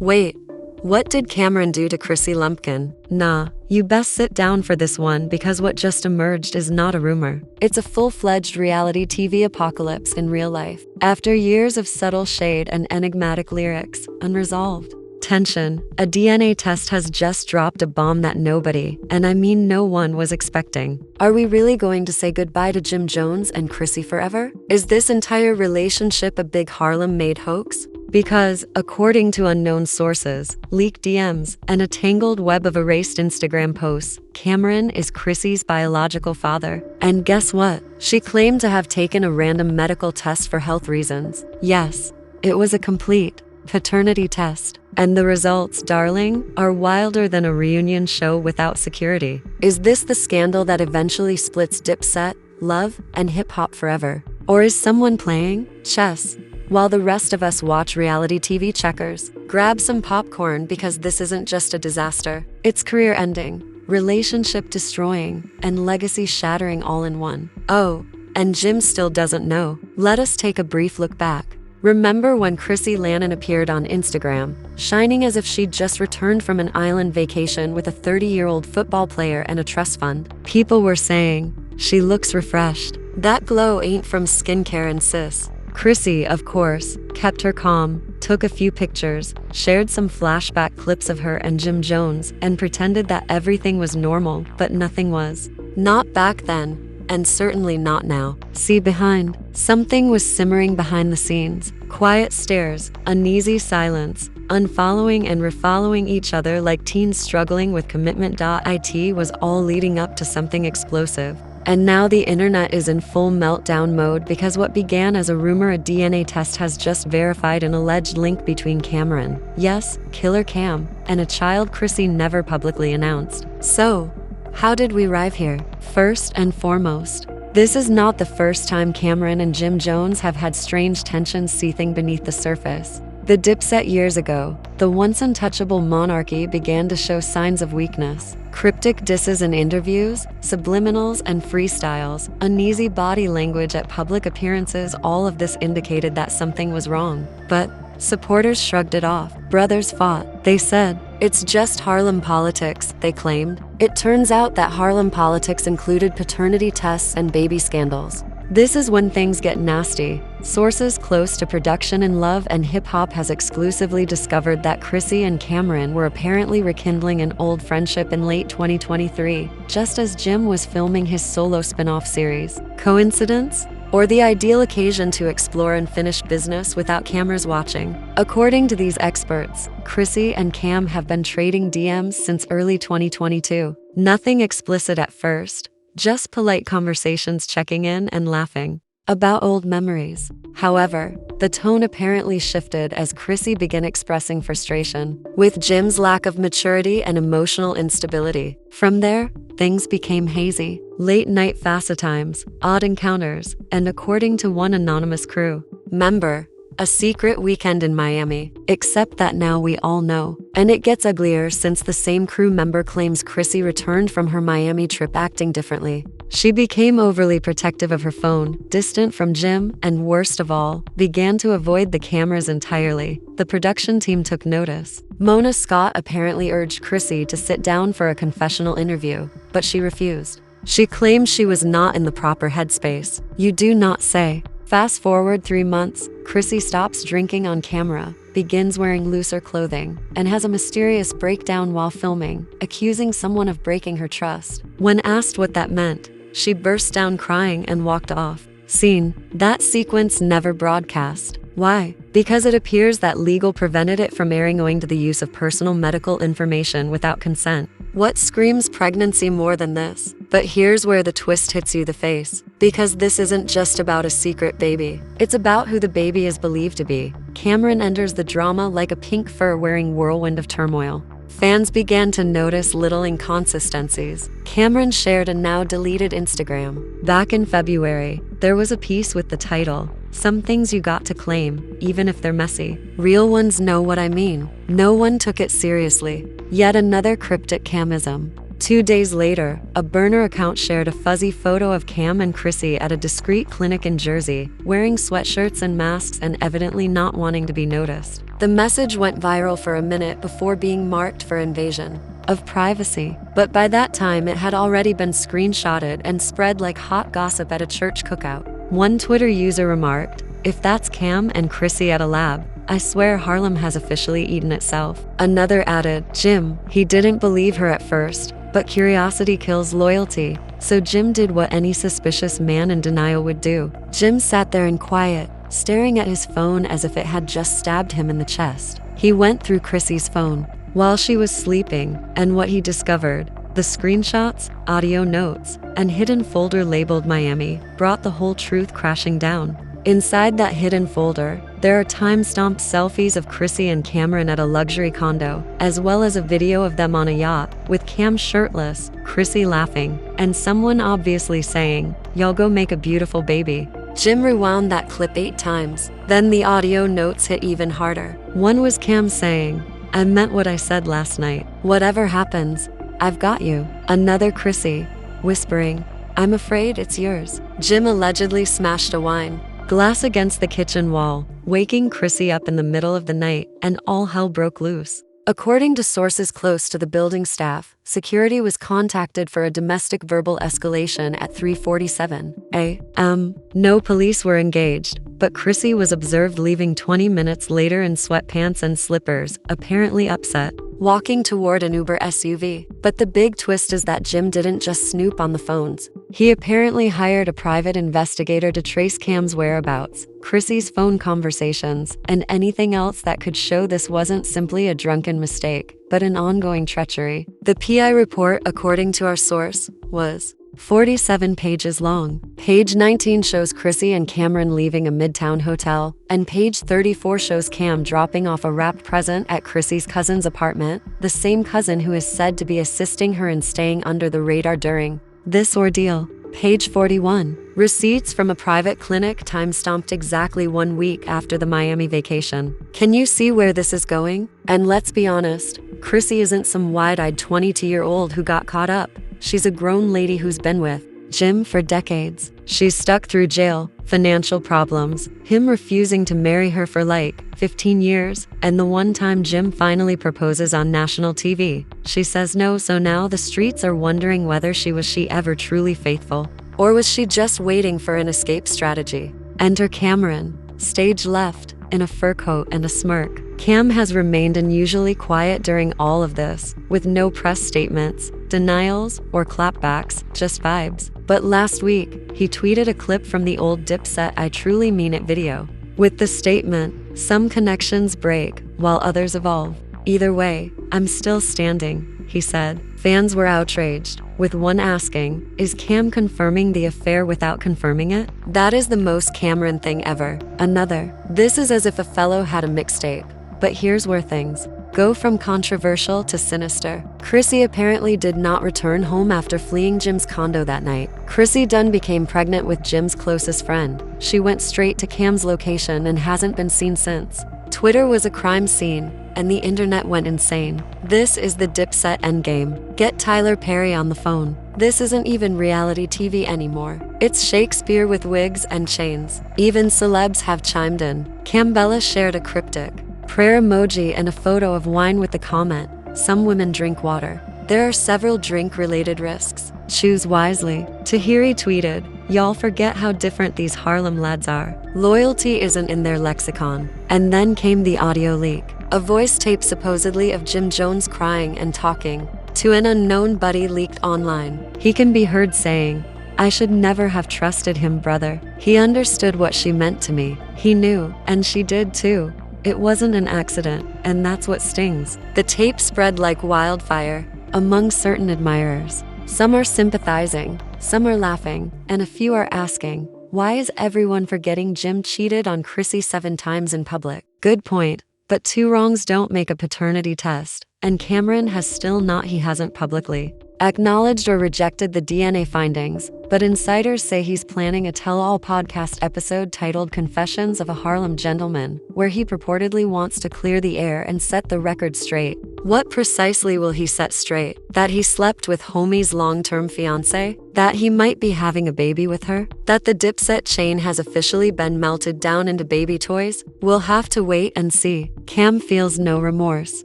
Wait, what did Cameron do to Chrissy LAMPKIN? Nah, you best sit down for this one because what just emerged is not a rumor. It's a full-fledged reality TV apocalypse in real life. After years of subtle shade and enigmatic lyrics, unresolved tension, a DNA test has just dropped a bomb that nobody, and I mean no one, was expecting. Are we really going to say goodbye to Jim Jones and Chrissy forever? Is this entire relationship a big Harlem-made hoax? Because, according to unknown sources, leaked DMs, and a tangled web of erased Instagram posts, Cameron is Chrissy's biological father. And guess what? She claimed to have taken a random medical test for health reasons. Yes, it was a complete paternity test. And the results, darling, are wilder than a reunion show without security. Is this the scandal that eventually splits Dipset, Love, and hip-hop forever? Or is someone playing chess while the rest of us watch reality TV checkers? Grab some popcorn because this isn't just a disaster. It's career-ending, relationship-destroying, and legacy-shattering all in one. Oh, and Jim still doesn't know. Let us take a brief look back. Remember when Chrissy LAMPKIN appeared on Instagram, shining as if she'd just returned from an island vacation with a 30-year-old football player and a trust fund? People were saying, she looks refreshed. That glow ain't from skincare and sis. Chrissy, of course, kept her calm, took a few pictures, shared some flashback clips of her and Jim Jones, and pretended that everything was normal, but nothing was. Not back then. And certainly not now. See behind. Something was simmering behind the scenes. Quiet stares, uneasy silence, unfollowing and refollowing each other like teens struggling with commitment. It was all leading up to something explosive. And now the internet is in full meltdown mode because what began as a rumor, a DNA test, has just verified an alleged link between Cameron, yes, Killer Cam, and a child Chrissy never publicly announced. So, how did we arrive here? First and foremost, this is not the first time Cameron and Jim Jones have had strange tensions seething beneath the surface. The Dipset years ago, the once untouchable monarchy began to show signs of weakness. Cryptic disses in interviews, subliminals and freestyles, uneasy body language at public appearances, all of this indicated that something was wrong. But supporters shrugged it off. Brothers fought. They said, it's just Harlem politics, they claimed. It turns out that Harlem politics included paternity tests and baby scandals. This is when things get nasty. Sources close to production in Love and Hip Hop has exclusively discovered that Chrissy and Cameron were apparently rekindling an old friendship in late 2023, just as Jim was filming his solo spin-off series. Coincidence? Or the ideal occasion to explore unfinished business without cameras watching? According to these experts, Chrissy and Cam have been trading DMs since early 2022. Nothing explicit at first, just polite conversations, checking in and laughing about old memories. However, the tone apparently shifted as Chrissy began expressing frustration with Jim's lack of maturity and emotional instability. From there, things became hazy. Late-night FaceTimes, odd encounters, and according to one anonymous crew member, a secret weekend in Miami. Except that now we all know. And it gets uglier since the same crew member claims Chrissy returned from her Miami trip acting differently. She became overly protective of her phone, distant from Jim, and worst of all, began to avoid the cameras entirely. The production team took notice. Mona Scott apparently urged Chrissy to sit down for a confessional interview, but she refused. She claimed she was not in the proper headspace. You do not say. Fast forward 3 months, Chrissy stops drinking on camera, begins wearing looser clothing, and has a mysterious breakdown while filming, accusing someone of breaking her trust. When asked what that meant, she burst down crying and walked off. Scene. That sequence never broadcast. Why? Because it appears that legal prevented it from airing owing to the use of personal medical information without consent. What screams pregnancy more than this? But here's where the twist hits you the face. Because this isn't just about a secret baby. It's about who the baby is believed to be. Cameron enters the drama like a pink fur-wearing whirlwind of turmoil. Fans began to notice little inconsistencies. Cameron shared a now-deleted Instagram. Back in February, there was a piece with the title, "Some Things You Got to Claim, Even If They're Messy. Real ones know what I mean." No one took it seriously. Yet another cryptic Camism. 2 days later, a burner account shared a fuzzy photo of Cam and Chrissy at a discreet clinic in Jersey, wearing sweatshirts and masks and evidently not wanting to be noticed. The message went viral for a minute before being marked for invasion of privacy, but by that time it had already been screenshotted and spread like hot gossip at a church cookout. One Twitter user remarked, "If that's Cam and Chrissy at a lab, I swear Harlem has officially eaten itself." Another added, "Jim, he didn't believe her at first, but curiosity kills loyalty, so Jim did what any suspicious man in denial would do." Jim sat there in quiet, staring at his phone as if it had just stabbed him in the chest. He went through Chrissy's phone while she was sleeping, and what he discovered, the screenshots, audio notes, and hidden folder labeled Miami, brought the whole truth crashing down. Inside that hidden folder, there are time-stamped selfies of Chrissy and Cameron at a luxury condo, as well as a video of them on a yacht, with Cam shirtless, Chrissy laughing, and someone obviously saying, "Y'all go make a beautiful baby." Jim rewound that clip 8 times. Then the audio notes hit even harder. One was Cam saying, "I meant what I said last night. Whatever happens, I've got you." Another Chrissy, whispering, "I'm afraid it's yours." Jim allegedly smashed a wine glass against the kitchen wall, waking Chrissy up in the middle of the night, and all hell broke loose. According to sources close to the building staff, security was contacted for a domestic verbal escalation at 3:47 a.m. No police were engaged, but Chrissy was observed leaving 20 minutes later in sweatpants and slippers, apparently upset, walking toward an Uber SUV. But the big twist is that Jim didn't just snoop on the phones. He apparently hired a private investigator to trace Cam's whereabouts, Chrissy's phone conversations, and anything else that could show this wasn't simply a drunken mistake, but an ongoing treachery. The PI report, according to our source, was 47 pages long. Page 19 shows Chrissy and Cameron leaving a Midtown hotel, and page 34 shows Cam dropping off a wrapped present at Chrissy's cousin's apartment, the same cousin who is said to be assisting her in staying under the radar during this ordeal. Page 41. Receipts from a private clinic time-stamped exactly 1 week after the Miami vacation. Can you see where this is going? And let's be honest, Chrissy isn't some wide-eyed 22-year-old who got caught up. She's a grown lady who's been with Jim for decades. She's stuck through jail, financial problems, him refusing to marry her for like 15 years, and the one time Jim finally proposes on national TV, she says no. So now the streets are wondering whether she ever truly faithful, or was she just waiting for an escape strategy? Enter Cameron, stage left, in a fur coat and a smirk. Cam has remained unusually quiet during all of this, with no press statements, denials, or clapbacks, just vibes. But last week, he tweeted a clip from the old Dipset "I Truly Mean It" video, with the statement, "Some connections break, while others evolve. Either way, I'm still standing," he said. Fans were outraged, with one asking, "Is Cam confirming the affair without confirming it? That is the most Cameron thing ever." Another, "This is as if a fellow had a mixtape." But here's where things go from controversial to sinister. Chrissy apparently did not return home after fleeing Jim's condo that night. Chrissy Dunn became pregnant with Jim's closest friend. She went straight to Cam's location and hasn't been seen since. Twitter was a crime scene, and the internet went insane. This is the Dipset endgame. Get Tyler Perry on the phone. This isn't even reality TV anymore. It's Shakespeare with wigs and chains. Even celebs have chimed in. Cambella shared a cryptic prayer emoji and a photo of wine with the comment, "Some women drink water. There are several drink-related risks. Choose wisely." Tahiri tweeted, "Y'all forget how different these Harlem lads are. Loyalty isn't in their lexicon." And then came the audio leak. A voice tape supposedly of Jim Jones crying and talking to an unknown buddy leaked online. He can be heard saying, "I should never have trusted him, brother. He understood what she meant to me. He knew, and she did too. It wasn't an accident, and that's what stings." The tape spread like wildfire among certain admirers. Some are sympathizing, some are laughing, and a few are asking, why is everyone forgetting Jim cheated on Chrissy 7 times in public? Good point, but 2 wrongs don't make a paternity test, and Cameron hasn't publicly acknowledged or rejected the DNA findings, but insiders say he's planning a tell-all podcast episode titled Confessions of a Harlem Gentleman, where he purportedly wants to clear the air and set the record straight. What precisely will he set straight? That he slept with homie's long-term fiancé? That he might be having a baby with her? That the Dipset chain has officially been melted down into baby toys? We'll have to wait and see. Cam feels no remorse.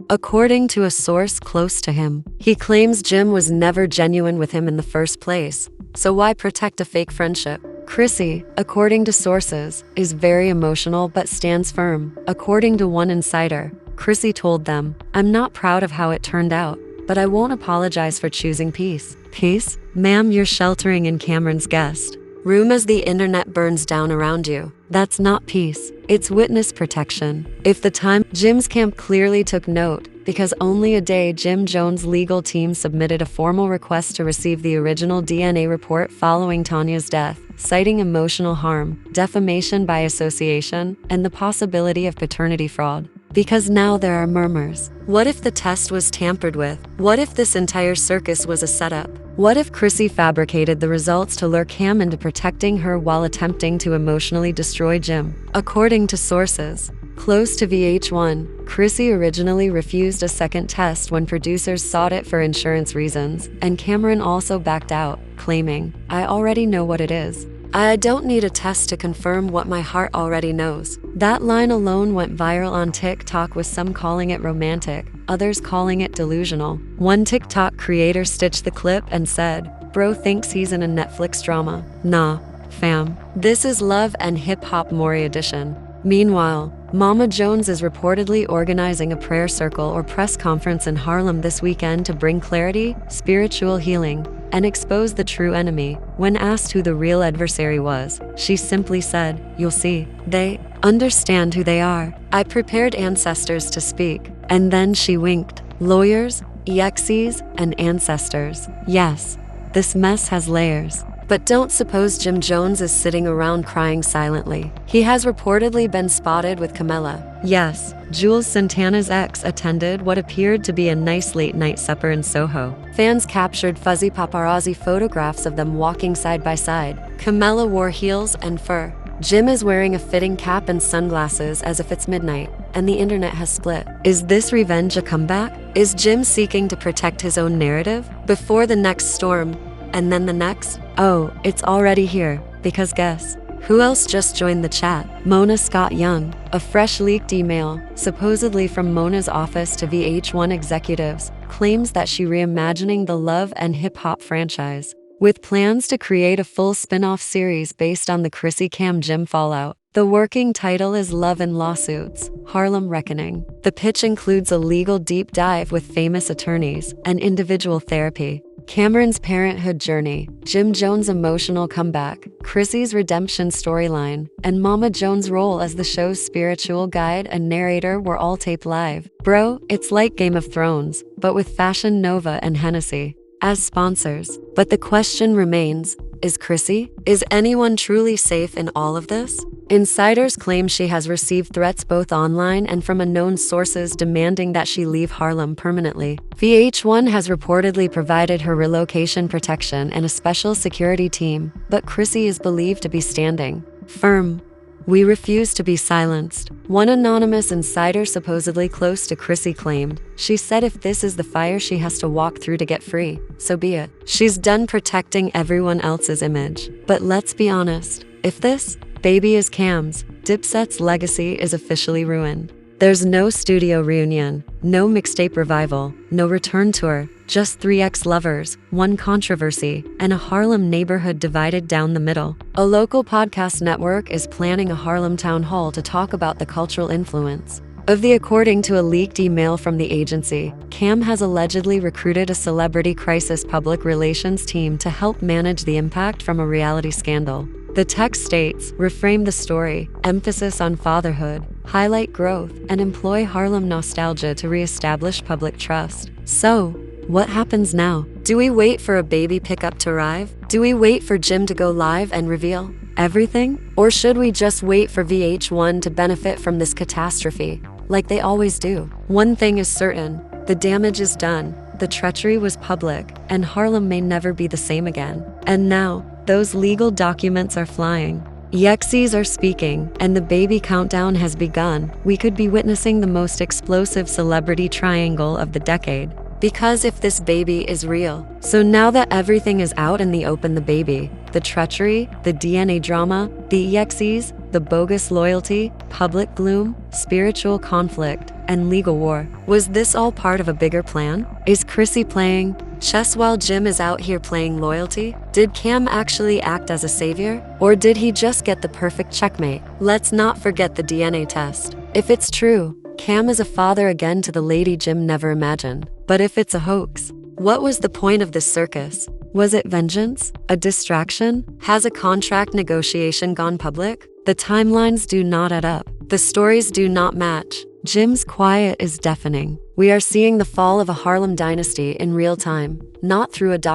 According to a source close to him, he claims Jim was never genuine with him in the first place. So why protect a fake friendship? Chrissy, according to sources, is very emotional but stands firm. According to one insider, Chrissy told them, "I'm not proud of how it turned out, but I won't apologize for choosing peace." Peace? Ma'am, you're sheltering in Cameron's guest room as the internet burns down around you. That's not peace. It's witness protection. If the time Jim's camp clearly took note, because only a day Jim Jones' legal team submitted a formal request to receive the original DNA report following Tanya's death, citing emotional harm, defamation by association, and the possibility of paternity fraud. Because now there are murmurs. What if the test was tampered with? What if this entire circus was a setup? What if Chrissy fabricated the results to lure Cam into protecting her while attempting to emotionally destroy Jim? According to sources close to VH1, Chrissy originally refused a second test when producers sought it for insurance reasons, and Cameron also backed out, claiming, "I already know what it is. I don't need a test to confirm what my heart already knows." That line alone went viral on TikTok, with some calling it romantic, others calling it delusional. One TikTok creator stitched the clip and said, "Bro thinks he's in a Netflix drama. Nah, fam. This is Love and Hip Hop Maury edition." Meanwhile, Mama Jones is reportedly organizing a prayer circle or press conference in Harlem this weekend to bring clarity, spiritual healing, and expose the true enemy. When asked who the real adversary was, she simply said, "You'll see. They understand who they are. I prepared ancestors to speak." And then she winked. Lawyers, EXEs, and ancestors. Yes, this mess has layers. But don't suppose Jim Jones is sitting around crying silently. He has reportedly been spotted with Camilla. Yes, Jules Santana's ex attended what appeared to be a nice late-night supper in Soho. Fans captured fuzzy paparazzi photographs of them walking side by side. Camilla wore heels and fur. Jim is wearing a fitting cap and sunglasses as if it's midnight, and the internet has split. Is this revenge a comeback? Is Jim seeking to protect his own narrative before the next storm? And then the next? Oh, it's already here, because guess who else just joined the chat? Mona Scott Young. A fresh leaked email, supposedly from Mona's office to VH1 executives, claims that she's reimagining the Love and Hip Hop franchise, with plans to create a full spin-off series based on the Chrissy Cam Jim fallout. The working title is Love and Lawsuits, Harlem Reckoning. The pitch includes a legal deep dive with famous attorneys and individual therapy. Cameron's parenthood journey, Jim Jones' emotional comeback, Chrissy's redemption storyline, and Mama Jones' role as the show's spiritual guide and narrator were all taped live. Bro, it's like Game of Thrones, but with Fashion Nova and Hennessy as sponsors. But the question remains, is Chrissy? Is anyone truly safe in all of this? Insiders claim she has received threats both online and from unknown sources demanding that she leave Harlem permanently. VH1 has reportedly provided her relocation protection and a special security team, but Chrissy is believed to be standing firm. "We refuse to be silenced," one anonymous insider supposedly close to Chrissy claimed. She said if this is the fire she has to walk through to get free, so be it. She's done protecting everyone else's image. But let's be honest, if this baby is Cam's, Dipset's legacy is officially ruined. There's no studio reunion, no mixtape revival, no return tour, just 3 ex-lovers, 1 controversy, and a Harlem neighborhood divided down the middle. A local podcast network is planning a Harlem town hall to talk about the cultural influence of the. According to a leaked email from the agency, Cam has allegedly recruited a celebrity crisis public relations team to help manage the impact from a reality scandal. The text states, reframe the story, emphasis on fatherhood, highlight growth, and employ Harlem nostalgia to reestablish public trust. So, what happens now? Do we wait for a baby pickup to arrive? Do we wait for Jim to go live and reveal everything? Or should we just wait for VH1 to benefit from this catastrophe, like they always do? One thing is certain, the damage is done, the treachery was public, and Harlem may never be the same again. And now, those legal documents are flying. Yexies are speaking, and the baby countdown has begun. We could be witnessing the most explosive celebrity triangle of the decade. Because if this baby is real. So now that everything is out in the open, the baby, the treachery, the DNA drama, the EXEs, the bogus loyalty, public gloom, spiritual conflict, and legal war. Was this all part of a bigger plan? Is Chrissy playing chess while Jim is out here playing loyalty? Did Cam actually act as a savior? Or did he just get the perfect checkmate? Let's not forget the DNA test. If it's true, Cam is a father again to the lady Jim never imagined. But if it's a hoax, what was the point of this circus? Was it vengeance? A distraction? Has a contract negotiation gone public? The timelines do not add up. The stories do not match. Jim's quiet is deafening. We are seeing the fall of a Harlem dynasty in real time, not through a